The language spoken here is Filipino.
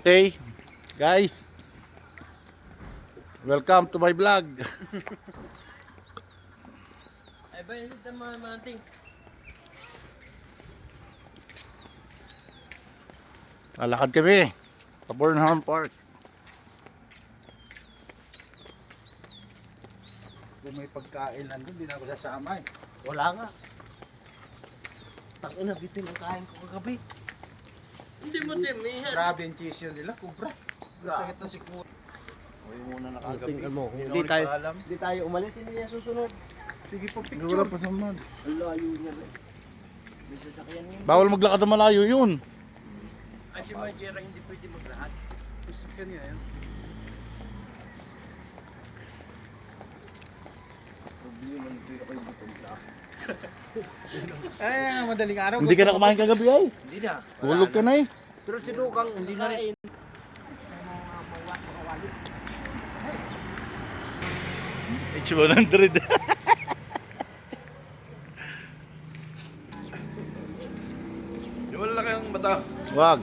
Hey guys, welcome to my vlog. Ay ba yun ito mga manting? Lalakad kami sa Burnham Park. Kung may pagkain nandun, hindi na ako sasama eh. Wala nga. Tangina, bitin ang kain ko kagabi. Hindi mo din, may Grabe yung cheese yun nila, kubra. Sakit na si Kuya. Uy muna nakagabi. Tingnan mo, Hindi tayo umalis, hindi niya susunod. Sige pa picture. Wala pa saman. Ang layo niya rin. May sasakyan niya. Bawal maglakad na malayo yun. Ay si Majera hindi pwede maglahat. Sasakyan niya yan. Problema nito yung kayo butong black. Ay, madaling araw. Hindi ka na kumain kagabi ay. Hindi na. Tulog ka na eh. Pero si Dukang hindi na rin. It's 100. Wala na kayong mata. Wag.